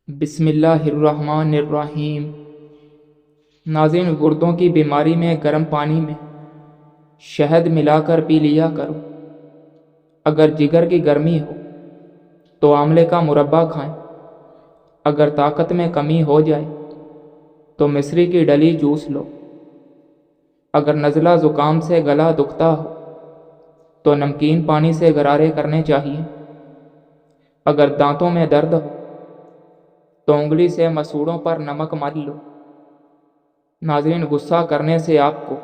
بسم اللہ الرحمن الرحیم۔ ناظرین، گردوں کی بیماری میں گرم پانی میں شہد ملا کر پی لیا کرو۔ اگر جگر کی گرمی ہو تو آملے کا مربع کھائیں۔ اگر طاقت میں کمی ہو جائے تو مصری کی ڈلی جوس لو۔ اگر نزلہ زکام سے گلا دکھتا ہو تو نمکین پانی سے غرارے کرنے چاہیے۔ اگر دانتوں میں درد ہو تو انگلی سے مسوڑوں پر نمک مل لو۔ ناظرین، غصہ کرنے سے آپ کو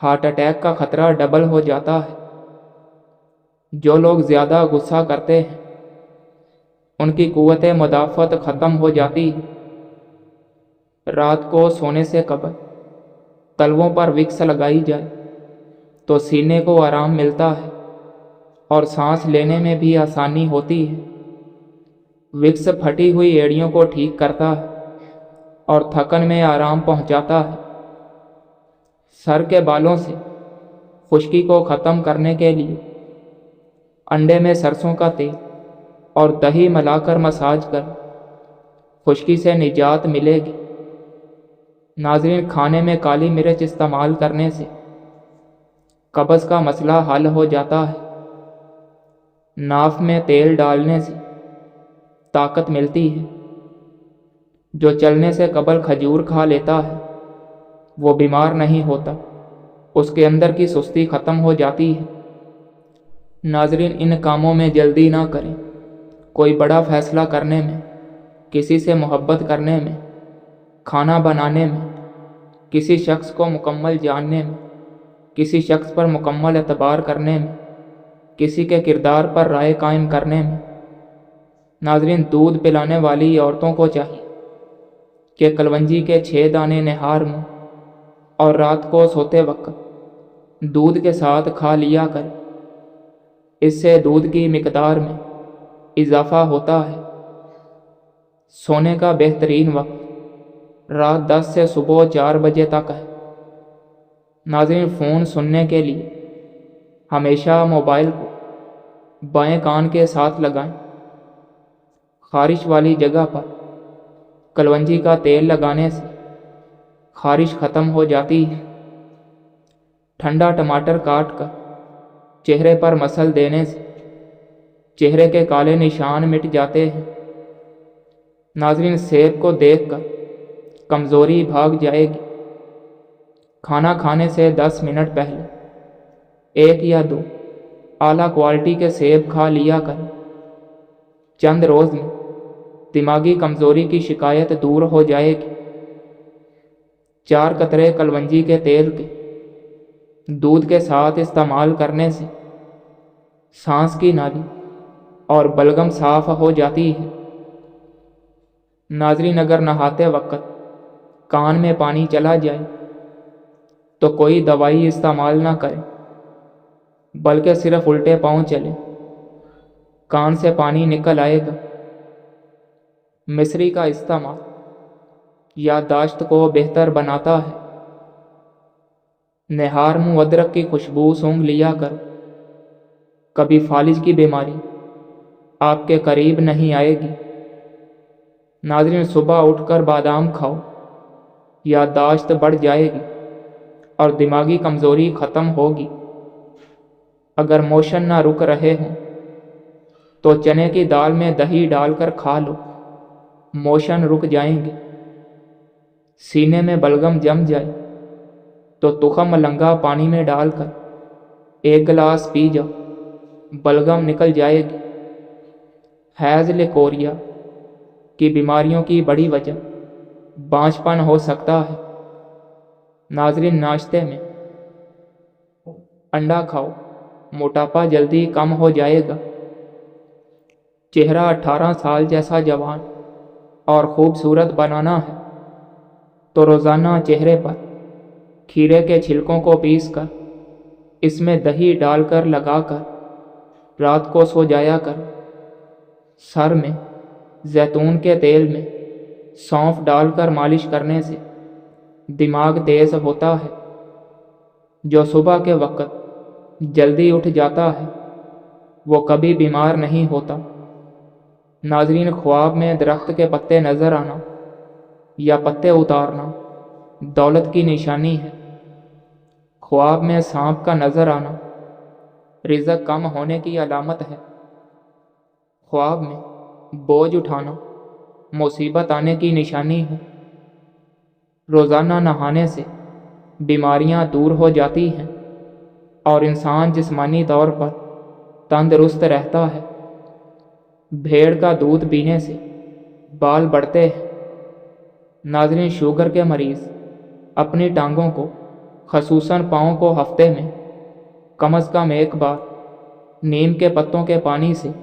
ہارٹ اٹیک کا خطرہ ڈبل ہو جاتا ہے۔ جو لوگ زیادہ غصہ کرتے ہیں ان کی قوت مدافعت ختم ہو جاتی ہے۔ رات کو سونے سے قبل تلووں پر وکس لگائی جائے تو سینے کو آرام ملتا ہے اور سانس لینے میں بھی آسانی ہوتی ہے۔ وکس پھٹی ہوئی ایڑیوں کو ٹھیک کرتا ہے اور تھکن میں آرام پہنچاتا ہے۔ سر کے بالوں سے خشکی کو ختم کرنے کے لیے انڈے میں سرسوں کا تیل اور دہی ملا کر مساج کر خشکی سے نجات ملے گی۔ ناظرین، کھانے میں کالی مرچ استعمال کرنے سے قبض کا مسئلہ حل ہو جاتا ہے۔ ناف میں تیل ڈالنے سے طاقت ملتی ہے۔ جو چلنے سے قبل کھجور کھا لیتا ہے وہ بیمار نہیں ہوتا، اس کے اندر کی سستی ختم ہو جاتی ہے۔ ناظرین، ان کاموں میں جلدی نہ کریں۔ کوئی بڑا فیصلہ کرنے میں، کسی سے محبت کرنے میں، کھانا بنانے میں، کسی شخص کو مکمل جاننے میں، کسی شخص پر مکمل اعتبار کرنے میں، کسی کے کردار پر رائے قائم کرنے میں۔ ناظرین، دودھ پلانے والی عورتوں کو چاہیے کہ کلونجی کے 6 دانے نہار منہ اور رات کو سوتے وقت دودھ کے ساتھ کھا لیا کریں۔ اس سے دودھ کی مقدار میں اضافہ ہوتا ہے۔ سونے کا بہترین وقت رات 10 سے صبح 4 بجے تک ہے۔ ناظرین، فون سننے کے لیے ہمیشہ موبائل کو بائیں کان کے ساتھ لگائیں۔ خارش والی جگہ پر کلونجی کا تیل لگانے سے خارش ختم ہو جاتی ہے۔ ٹھنڈا ٹماٹر کاٹ کر چہرے پر مسل دینے سے چہرے کے کالے نشان مٹ جاتے ہیں۔ ناظرین، سیب کو دیکھ کر کمزوری بھاگ جائے گی۔ کھانا کھانے سے 10 منٹ پہلے 1 یا 2 اعلیٰ کوالٹی کے سیب کھا لیا کریں۔ چند روز میں دماغی کمزوری کی شکایت دور ہو جائے گی۔ 4 قطرے کلونجی کے تیل کے دودھ کے ساتھ استعمال کرنے سے سانس کی نالی اور بلغم صاف ہو جاتی ہے۔ ناظرین، اگر نہاتے وقت کان میں پانی چلا جائے تو کوئی دوائی استعمال نہ کریں، بلکہ صرف الٹے پاؤں چلیں، کان سے پانی نکل آئے گا۔ مصری کا استعمال یادداشت کو بہتر بناتا ہے۔ نہار منہ ادرک کی خوشبو سونگھ لیا کرو، کبھی فالج کی بیماری آپ کے قریب نہیں آئے گی۔ ناظرین، صبح اٹھ کر بادام کھاؤ، یادداشت بڑھ جائے گی اور دماغی کمزوری ختم ہوگی۔ اگر موشن نہ رک رہے ہوں تو چنے کی دال میں دہی ڈال کر کھا لو، موشن رک جائیں گے۔ سینے میں بلغم جم جائے تو تخم ملنگا پانی میں ڈال کر 1 گلاس پی جاؤ، بلغم نکل جائے گی۔ حیض لیکوریا کی بیماریوں کی بڑی وجہ بانجھپن ہو سکتا ہے۔ ناظرین، ناشتے میں انڈا کھاؤ، موٹاپا جلدی کم ہو جائے گا۔ چہرہ 18 سال جیسا جوان اور خوبصورت بنانا ہے تو روزانہ چہرے پر کھیرے کے چھلکوں کو پیس کر اس میں دہی ڈال کر لگا کر رات کو سو جایا کر۔ سر میں زیتون کے تیل میں سونف ڈال کر مالش کرنے سے دماغ تیز ہوتا ہے۔ جو صبح کے وقت جلدی اٹھ جاتا ہے وہ کبھی بیمار نہیں ہوتا۔ नाजरीन, ख्वाब में दरख्त के पत्ते नज़र आना या पत्ते उतारना दौलत की निशानी है। ख्वाब में सांप का नज़र आना रिज़्क कम होने की अलामत है। ख्वाब में बोझ उठाना मुसीबत आने की निशानी है। रोज़ाना नहाने से बीमारियां दूर हो जाती हैं और इंसान जिस्मानी तौर पर तंदुरुस्त रहता है। भेड़ का दूध पीने से बाल बढ़ते हैं। नाज़रीन, शुगर के मरीज़ अपनी टांगों को, खसूसन पाँव को हफ्ते में कम अज़ कम एक बार नीम के पत्तों के पानी से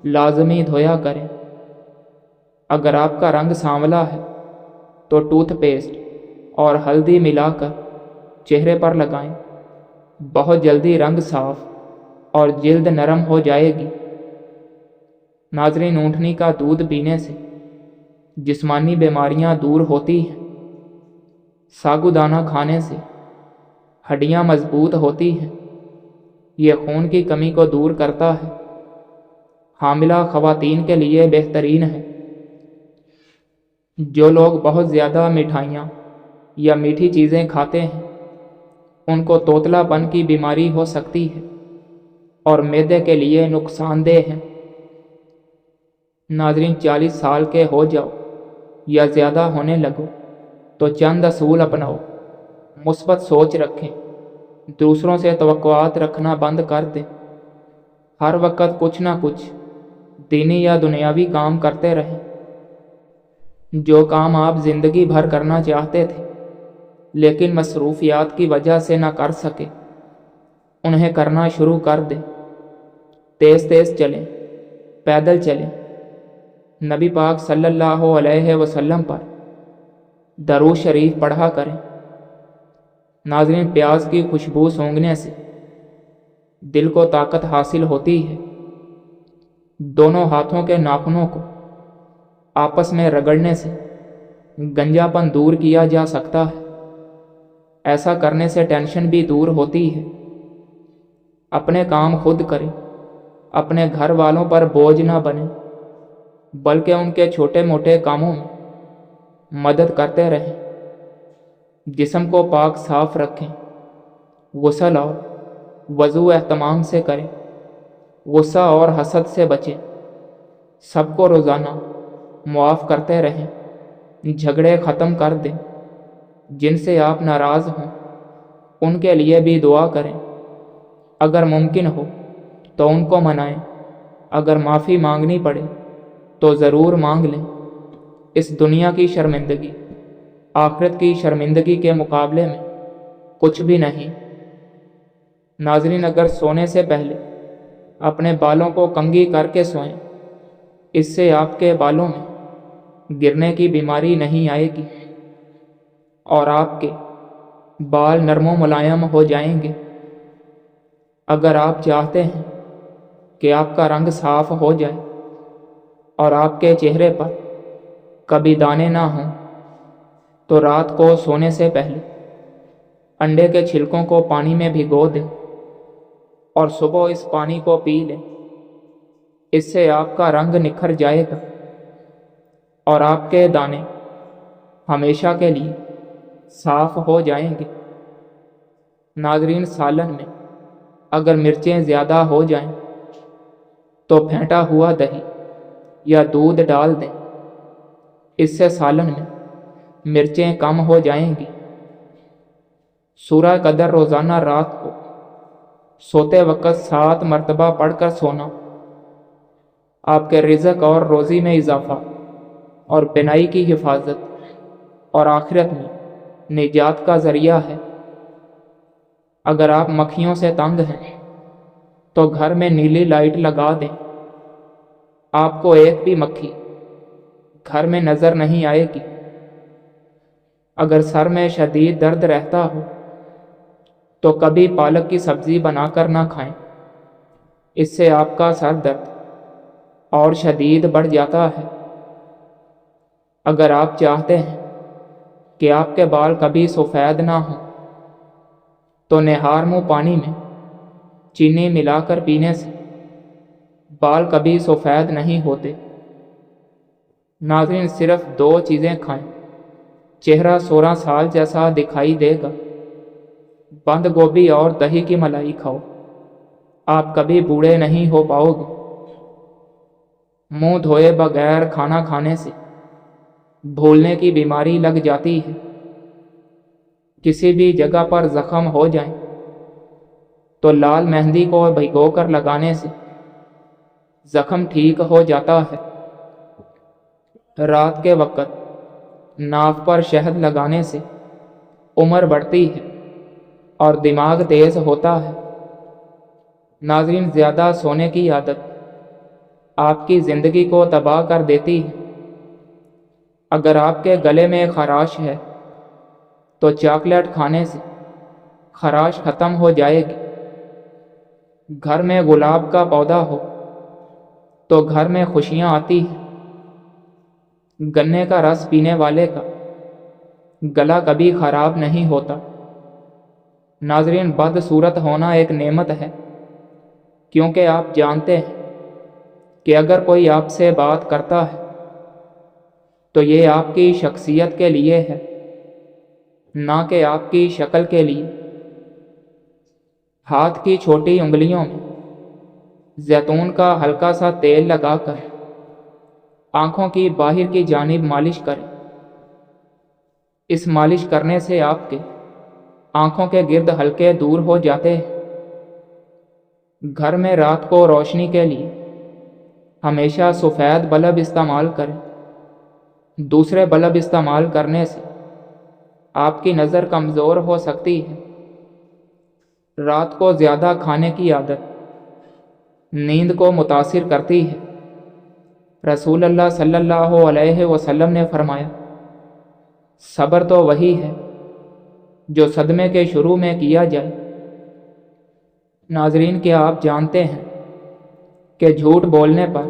लाजमी धोया करें। अगर आपका रंग सांवला है तो टूथपेस्ट और हल्दी मिलाकर चेहरे पर लगाएं। बहुत जल्दी रंग साफ और जिल्द नरम हो जाएगी। नाज़रीन, ऊँटनी का दूध पीने से जिस्मानी बीमारियां दूर होती हैं। सागुदाना खाने से हड्डियां मजबूत होती हैं। ये खून की कमी को दूर करता है। हामिला ख़वातीन के लिए बेहतरीन है। जो लोग बहुत ज़्यादा मिठाइयाँ या मीठी चीज़ें खाते हैं उनको तोतलापन की बीमारी हो सकती है और मैदे के लिए नुकसानदेह है। नाज़रीन, 40 साल के हो जाओ या ज़्यादा होने लगो तो चंद असूल अपनाओ। मुस्बत सोच रखें। दूसरों से तवक्कुआत रखना बंद कर दें। हर वक्त कुछ ना कुछ दीनी या दुनियावी काम करते रहें। जो काम आप ज़िंदगी भर करना चाहते थे लेकिन मसरूफियात की वजह से ना कर सके, उन्हें करना शुरू कर दें। तेज़ तेज़ चलें, पैदल चलें। नबी पाक सल्लल्लाहु अलैहि वसल्लम पर दरूद शरीफ पढ़ा करें। नाज़रीन, प्याज की खुशबू सूंघने से दिल को ताकत हासिल होती है। दोनों हाथों के नाखूनों को आपस में रगड़ने से गंजापन दूर किया जा सकता है। ऐसा करने से टेंशन भी दूर होती है। अपने काम खुद करें। अपने घर वालों पर बोझ ना बने बल्कि उनके छोटे मोटे कामों में मदद करते रहें। जिस्म को पाक साफ रखें। गुस्ल और वज़ू एहतमाम से करें। गुस्सा और हसद से बचें। सबको रोज़ाना मुआफ़ करते रहें। झगड़े ख़त्म कर दें। जिनसे आप नाराज़ हों उनके लिए भी दुआ करें। अगर मुमकिन हो तो उनको मनाएं। अगर माफ़ी मांगनी पड़े तो ज़रूर मांग लें। इस दुनिया की शर्मिंदगी आखिरत की शर्मिंदगी के मुकाबले में कुछ भी नहीं। नाज़रीन, अगर सोने से पहले अपने बालों को कंघी करके सोएं, इससे आपके बालों में गिरने की बीमारी नहीं आएगी और आपके बाल नरमो मुलायम हो जाएंगे। अगर आप चाहते हैं कि आपका रंग साफ हो जाए और आपके चेहरे पर कभी दाने ना हों तो रात को सोने से पहले अंडे के छिलकों को पानी में भिगो दें और सुबह इस पानी को पी लें। इससे आपका रंग निखर जाएगा और आपके दाने हमेशा के लिए साफ हो जाएंगे। नाज़रीन, सालन में अगर मिर्चें ज़्यादा हो जाएं तो फेंटा हुआ दही या दूध डाल दें। इससे सालन में मिर्चें कम हो जाएंगी। सूरह कदर रोज़ाना रात को सोते वक्त 7 मरतबा पढ़कर सोना आपके रिज़्क और रोज़ी में इजाफ़ा और बिनाई की हिफाजत और आखिरत में निजात का ज़रिया है। अगर आप मक्खियों से तंग हैं तो घर में नीली लाइट लगा दें। आपको एक भी मक्खी घर में नज़र नहीं आएगी। अगर सर में शदीद दर्द रहता हो तो कभी पालक की सब्ज़ी बनाकर ना खाएं। इससे आपका सर दर्द और शदीद बढ़ जाता है। अगर आप चाहते हैं कि आपके बाल कभी सफ़ेद ना हों तो निहार मुँह पानी में चीनी मिलाकर पीने से बाल कभी सफ़ेद नहीं होते। नाज़रीन, सिर्फ 2 चीज़ें खाएं, चेहरा 16 साल जैसा दिखाई देगा। बंद गोभी और दही की मलाई खाओ, आप कभी बूढ़े नहीं हो पाओगे। मुंह धोए बगैर खाना खाने से भूलने की बीमारी लग जाती है। किसी भी जगह पर जख्म हो जाए तो लाल मेहंदी को भिगोकर लगाने से जख्म ठीक हो जाता है। रात के वक्त नाक पर शहद लगाने से उम्र बढ़ती है और दिमाग तेज होता है। नाज़रीन, ज़्यादा सोने की आदत आपकी ज़िंदगी को तबाह कर देती है। अगर आपके गले में खराश है तो चॉकलेट खाने से खराश ख़त्म हो जाएगी। घर में गुलाब का पौधा हो तो घर में खुशियाँ आती हैं। गन्ने का रस पीने वाले का गला कभी ख़राब नहीं होता। नाज़रीन, बदसूरत होना एक नेमत है, क्योंकि आप जानते हैं कि अगर कोई आपसे बात करता है तो ये आपकी शख्सियत के लिए है, ना कि आपकी शक्ल के लिए। हाथ की छोटी उंगलियों में जैतून का हल्का सा तेल लगाकर आँखों की बाहर की जानिब मालिश करें। इस मालिश करने से आपके आँखों के गिर्द हल्के दूर हो जाते हैं। घर में रात को रोशनी के लिए हमेशा सफ़ेद बल्ब इस्तेमाल करें। दूसरे बल्ब इस्तेमाल करने से आपकी नज़र कमज़ोर हो सकती है। रात को ज़्यादा खाने की आदत नींद को मुतासिर करती है। रसूल अल्लाह सल्लल्लाहु अलैहि वसल्लम ने फरमाया, सब्र तो वही है जो सदमे के शुरू में किया जाए। नाज़रीन, क्या आप जानते हैं कि झूठ बोलने पर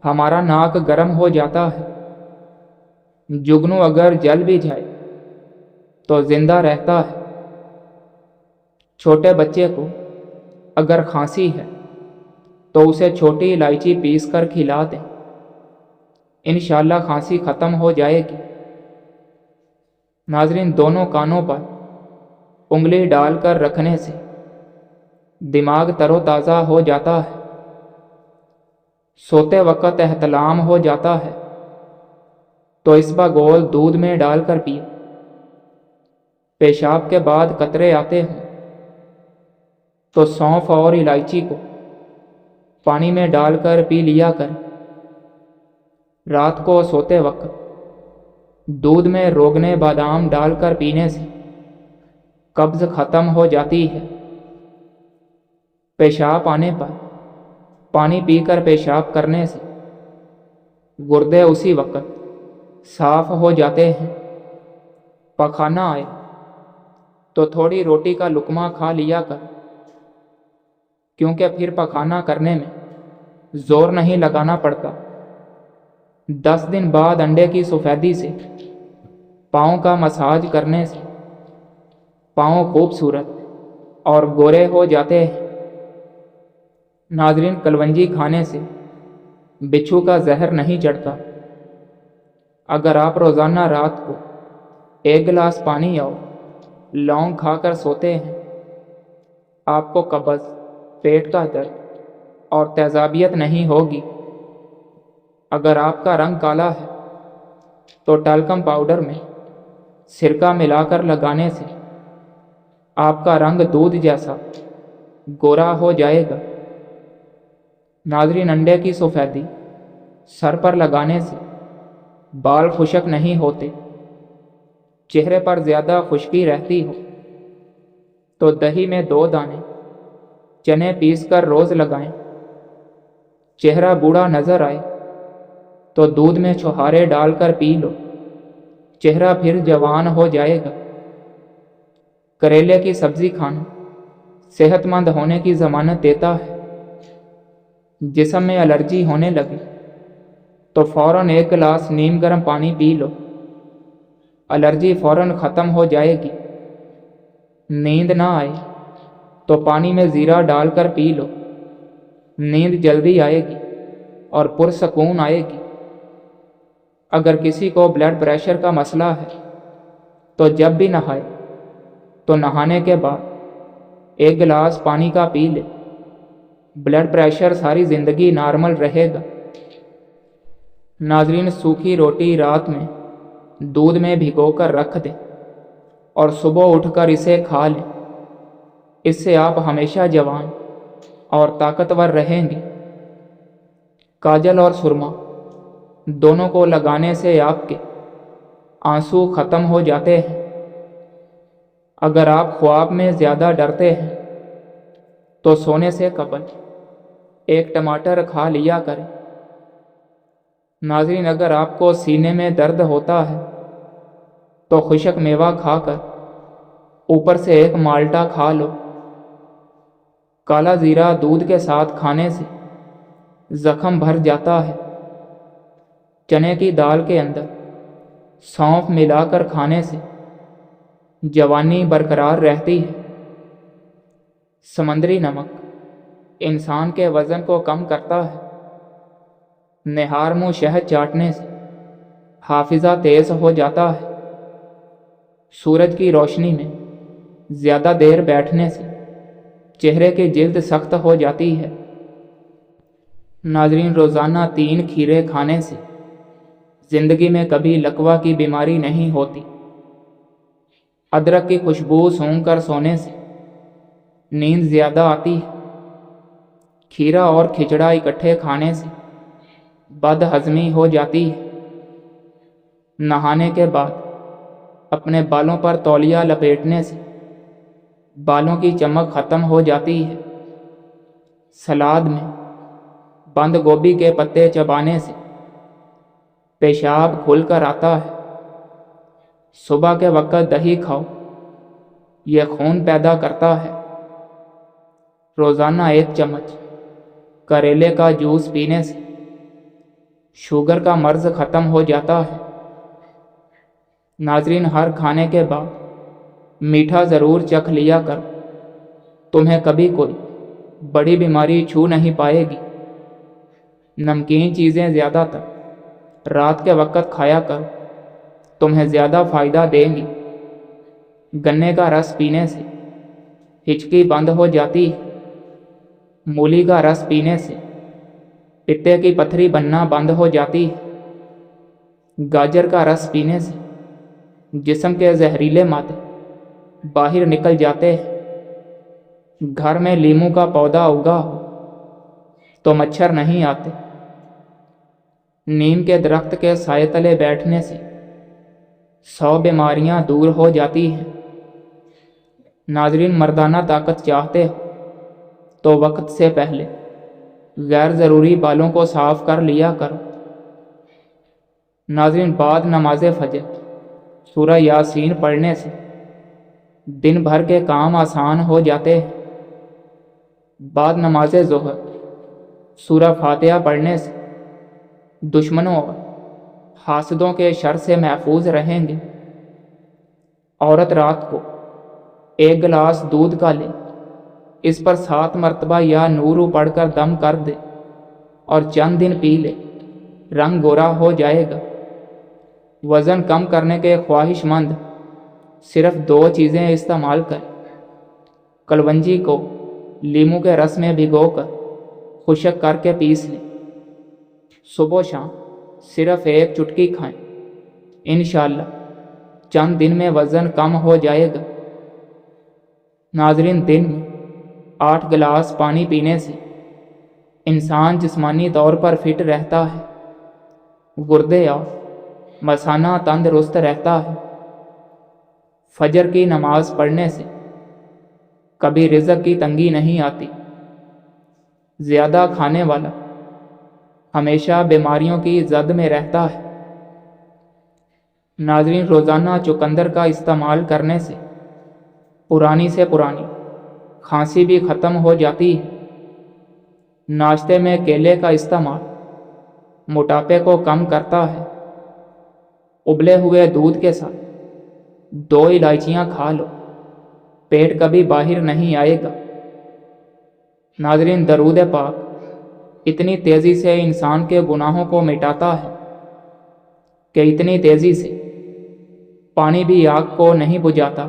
हमारा नाक गर्म हो जाता है? जुगनू अगर जल भी जाए तो जिंदा रहता है। छोटे बच्चे को अगर खांसी है तो उसे छोटी इलायची पीस कर खिला दें, इंशाअल्लाह खांसी ख़त्म हो जाएगी। नाज़रीन, दोनों कानों पर उंगली डालकर रखने से दिमाग तरोताज़ा हो जाता है। सोते वक्त एहतलाम हो जाता है तो इसबा गोल दूध में डालकर पिए। पेशाब के बाद कतरे आते हों तो सौंफ और इलायची को पानी में डालकर पी लिया करें। रात को सोते वक्त दूध में रोगने बादाम डालकर पीने से कब्ज़ ख़त्म हो जाती है। पेशाब आने पर पानी पीकर पेशाब करने से गुर्दे उसी वक्त साफ हो जाते हैं। पखाना आए तो थोड़ी रोटी का लुकमा खा लिया कर, क्योंकि फिर पखाना करने में जोर नहीं लगाना पड़ता। 10 दिन बाद अंडे की सफ़ेदी से पाँव का मसाज करने से पाँव खूबसूरत और गोरे हो जाते हैं। नाज़रीन, कलवंजी खाने से बिच्छू का जहर नहीं चढ़ता। अगर आप रोज़ाना रात को 1 गिलास पानी और लौंग खाकर सोते हैं, आपको कब्ज़, पेट का दर्द और तेज़ाबियत नहीं होगी। अगर आपका रंग काला है तो टाल्कम पाउडर में सिरका मिलाकर लगाने से आपका रंग दूध जैसा गोरा हो जाएगा। नाज़रीन, अंडे की सफ़ेदी सर पर लगाने से बाल खुशक नहीं होते। चेहरे पर ज़्यादा खुश्की रहती हो तो दही में 2 दाने चने पीसकर रोज़ लगाएं। चेहरा बूढ़ा नज़र आए तो दूध में छुहारे डालकर पी लो, चेहरा फिर जवान हो जाएगा। करेले की सब्ज़ी खाना सेहतमंद होने की ज़मानत देता है। जिस्म में एलर्जी होने लगे तो फ़ौरन 1 गिलास नीम गर्म पानी पी लो, एलर्जी फ़ौरन ख़त्म हो जाएगी। नींद ना आए तो पानी में ज़ीरा डालकर पी लो, नींद जल्दी आएगी और पुरसकून आएगी। اگر کسی کو بلڈ پریشر کا مسئلہ ہے تو جب بھی نہائے تو نہانے کے بعد 1 گلاس پانی کا پی لے، بلڈ پریشر ساری زندگی نارمل رہے گا۔ ناظرین، سوکھی روٹی رات میں دودھ میں بھگو کر رکھ دیں اور صبح اٹھ کر اسے کھا لیں۔ اس سے آپ ہمیشہ جوان اور طاقتور رہیں گے۔ کاجل اور سرما دونوں کو لگانے سے آپ کے آنسو ختم ہو جاتے ہیں۔ اگر آپ خواب میں زیادہ ڈرتے ہیں تو سونے سے قبل 1 ٹماٹر کھا لیا کریں۔ ناظرین، اگر آپ کو سینے میں درد ہوتا ہے تو خشک میوہ کھا کر اوپر سے 1 مالٹا کھا لو۔ کالا زیرہ دودھ کے ساتھ کھانے سے زخم بھر جاتا ہے۔ چنے کی دال کے اندر سونف ملا کر کھانے سے جوانی برقرار رہتی ہے۔ سمندری نمک انسان کے وزن کو کم کرتا ہے۔ نہار منہ شہد چاٹنے سے حافظہ تیز ہو جاتا ہے۔ سورج کی روشنی میں زیادہ دیر بیٹھنے سے چہرے کی جلد سخت ہو جاتی ہے۔ ناظرین، روزانہ 3 کھیرے کھانے سے زندگی میں کبھی لکوہ کی بیماری نہیں ہوتی۔ ادرک کی خوشبو سونگھ کر سونے سے نیند زیادہ آتی ہے۔ کھیرا اور کھچڑا اکٹھے کھانے سے بد ہضمی ہو جاتی ہے۔ نہانے کے بعد اپنے بالوں پر تولیہ لپیٹنے سے بالوں کی چمک ختم ہو جاتی ہے۔ سلاد میں بند گوبھی کے پتے چبانے سے پیشاب کھل کر آتا ہے۔ صبح کے وقت دہی کھاؤ، یہ خون پیدا کرتا ہے۔ روزانہ 1 چمچ کریلے کا جوس پینے سے شوگر کا مرض ختم ہو جاتا ہے۔ ناظرین، ہر کھانے کے بعد میٹھا ضرور چکھ لیا کرو، تمہیں کبھی کوئی بڑی بیماری چھو نہیں پائے گی۔ نمکین چیزیں زیادہ تر رات کے وقت کھایا کرو، تمہیں زیادہ فائدہ دیں گی۔ گنے کا رس پینے سے ہچکی بند ہو جاتی ہے۔ مولی کا رس پینے سے پتے کی پتھری بننا بند ہو جاتی ہے۔ گاجر کا رس پینے سے جسم کے زہریلے مادے باہر نکل جاتے ہیں۔ گھر میں لیموں کا پودا اگا ہو تو مچھر نہیں آتے۔ نیم کے درخت کے سائے تلے بیٹھنے سے 100 بیماریاں دور ہو جاتی ہیں۔ ناظرین، مردانہ طاقت چاہتے ہو تو وقت سے پہلے غیر ضروری بالوں کو صاف کر لیا کرو۔ ناظرین، بعد نماز فجر سورہ یاسین پڑھنے سے دن بھر کے کام آسان ہو جاتے ہیں۔ بعد نماز ظہر سورہ فاتحہ پڑھنے سے دشمنوں اور حاسدوں کے شر سے محفوظ رہیں گے۔ عورت رات کو 1 گلاس دودھ کا لے، اس پر 7 مرتبہ یا نورو پڑھ کر دم کر دے اور چند دن پی لے، رنگ گورا ہو جائے گا۔ وزن کم کرنے کے خواہش مند صرف 2 چیزیں استعمال کریں۔ کلونجی کو لیموں کے رس میں بھگو کر خشک کر کے پیس لیں۔ صبح و شام صرف 1 چٹکی کھائیں، انشاءاللہ چند دن میں وزن کم ہو جائے گا۔ ناظرین، دن میں 8 گلاس پانی پینے سے انسان جسمانی طور پر فٹ رہتا ہے، گردے اور مثانہ تندرست رہتا ہے۔ فجر کی نماز پڑھنے سے کبھی رزق کی تنگی نہیں آتی۔ زیادہ کھانے والا ہمیشہ بیماریوں کی زد میں رہتا ہے۔ ناظرین، روزانہ چقندر کا استعمال کرنے سے پرانی سے پرانی کھانسی بھی ختم ہو جاتی ہے۔ ناشتے میں کیلے کا استعمال موٹاپے کو کم کرتا ہے۔ ابلے ہوئے دودھ کے ساتھ 2 الائچیاں کھا لو، پیٹ کبھی باہر نہیں آئے گا۔ ناظرین، درود پاک اتنی تیزی سے انسان کے گناہوں کو مٹاتا ہے کہ اتنی تیزی سے پانی بھی آگ کو نہیں بجھاتا۔